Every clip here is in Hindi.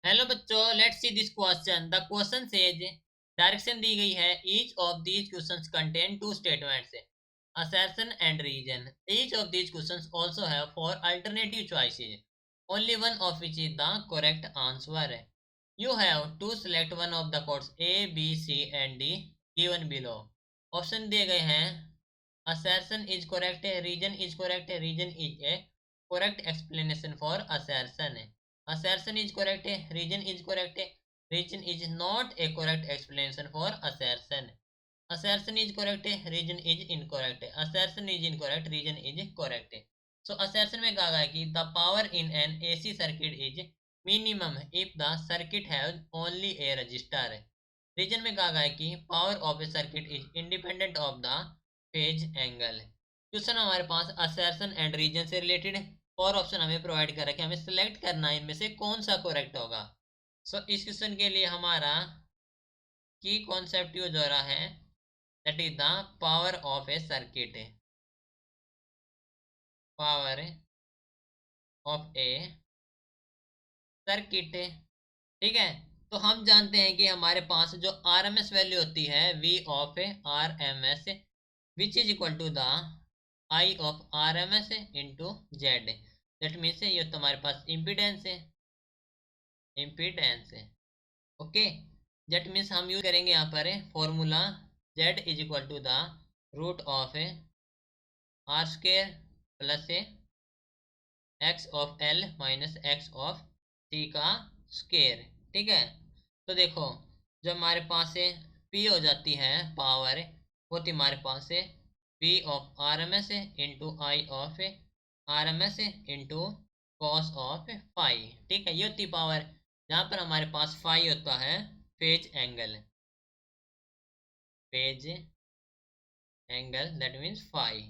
हेलो बच्चों, let's see this question. The question says, direction दी गई है, each of these questions contain two statements, assertion and reason. Each of these questions also have four alternative choices, only one of which is the correct answer. You have to select one of the codes A, B, C and D given below. Option दिए गए हैं, assertion is correct, reason is correct, reason is a correct explanation for assertion. Assertion is correct, reason is correct, reason is not a correct explanation for assertion. Assertion is correct, reason is incorrect. Assertion is incorrect, reason is correct. So assertion में कहा गया कि the power in an AC circuit is minimum if the circuit has only a resistor. Reason में कहा गया कि power of a circuit is independent of the phase angle. Question हमारे पास assertion and reason से रिलेटेड और ऑप्शन हमें प्रोवाइड करा कि हमें सिलेक्ट करना है इनमें से कौन सा करेक्ट होगा. सो इस क्वेश्चन के लिए हमारा की कॉन्सेप्ट यूज हो रहा है, that is the power of a circuit. Power of a circuit. ठीक है. तो हम जानते हैं कि हमारे पास जो RMS वैल्यू होती है V of RMS which is equal to the I of RMS into Z. That means ये तो हमारे पास इम्पीडेंस है. इम्पीडेंस है. ओके. दैट मीन्स हम यूज करेंगे यहाँ पर formula Z is equal to the root of R square plus X of L minus X of T का स्क्वायर. ठीक है. तो देखो, जब हमारे पास से पी हो जाती है पावर, वो थी हमारे पास से P of R M S into I of R M S into cos of phi. ठीक है. ये होती पावर जहाँ पर हमारे पास फाई होता है phase angle. Phase angle that means phi.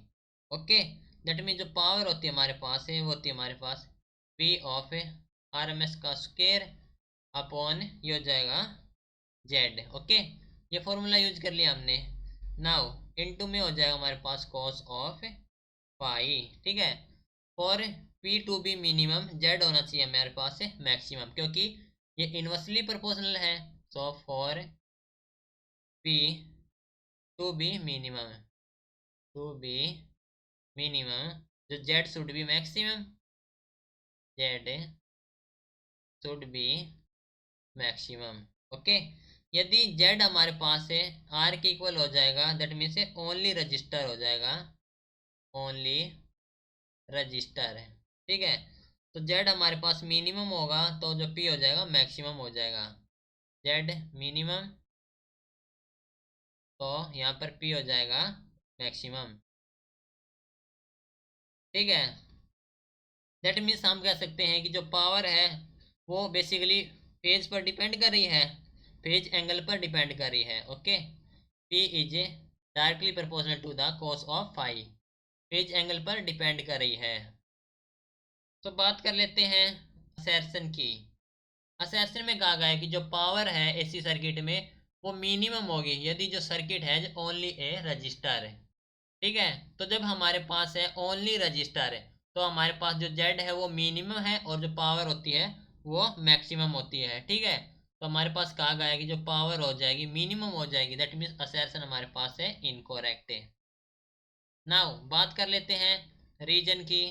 Okay. That means जो पावर होती है हमारे पास है वो होती है हमारे पास P of R M S का स्क्वायर अपॉन ये हो जाएगा जेड. ओके. ये फॉर्मूला यूज कर लिया हमने. नाउ इनटू में हो जाएगा हमारे पास कॉस ऑफ पाई. ठीक है. For P to be minimum Z होना चाहिए हमारे पास से मैक्सिमम, क्योंकि ये इनवर्सली प्रोपोर्शनल है. So for P to be minimum, to be minimum, जो Z should be maximum, Z should be maximum. Okay. यदि जेड हमारे पास है आर के इक्वल हो जाएगा, दैट मीन्स ओनली रजिस्टर हो जाएगा, ओनली रजिस्टर है. ठीक है. तो जेड हमारे पास मिनिमम होगा तो जो पी हो जाएगा मैक्सिमम हो जाएगा. जेड मिनिमम तो यहाँ पर पी हो जाएगा मैक्सिमम. ठीक है. दैट मीन्स हम कह सकते हैं कि जो पावर है वो बेसिकली फेज पर डिपेंड कर रही है, फेज एंगल पर डिपेंड कर रही है. Okay. P is directly proportional to the cos of phi, phase angle पर डिपेंड कर रही है. तो बात कर लेते हैं असर्शन की. असर्शन में कहा गया है कि जो पावर है एसी सर्किट में वो मिनिमम होगी यदि जो सर्किट है ओनली ए रजिस्टर है. ठीक है. तो जब हमारे पास है ओनली रजिस्टर है तो हमारे पास जो जेड है वो मिनिमम है और जो पावर होती है वो मैक्सिमम होती है. ठीक है. तो हमारे पास कहा गया है कि जो पावर हो जाएगी मिनिमम हो जाएगी, दैट मीन्स असर्शन हमारे पास है इनकोरेक्ट है. नाउ बात कर लेते हैं रीजन की.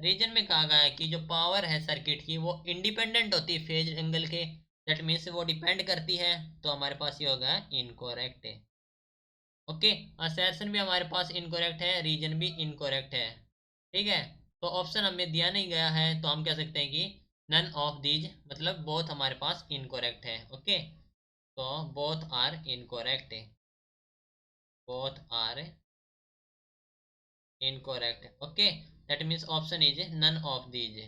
रीजन में कहा गया है कि जो पावर है सर्किट की वो इंडिपेंडेंट होती है फेज एंगल के, दैट मीन्स वो डिपेंड करती है. तो हमारे पास ये होगा इनकोरेक्ट है. ओके. असर्शन भी हमारे पास इनकोरेक्ट है, रीजन भी इनकोरेक्ट है. ठीक है. तो ऑप्शन हमें दिया नहीं गया है तो हम कह सकते हैं कि नन ऑफ दीज, मतलब बोथ हमारे पास इनकोरेक्ट है. ओके. तो both are incorrect, both are incorrect. Okay. That means option is none of these,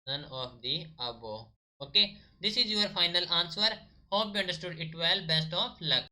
none of the above. Okay. This is your final answer. Hope you understood it well. Best of luck.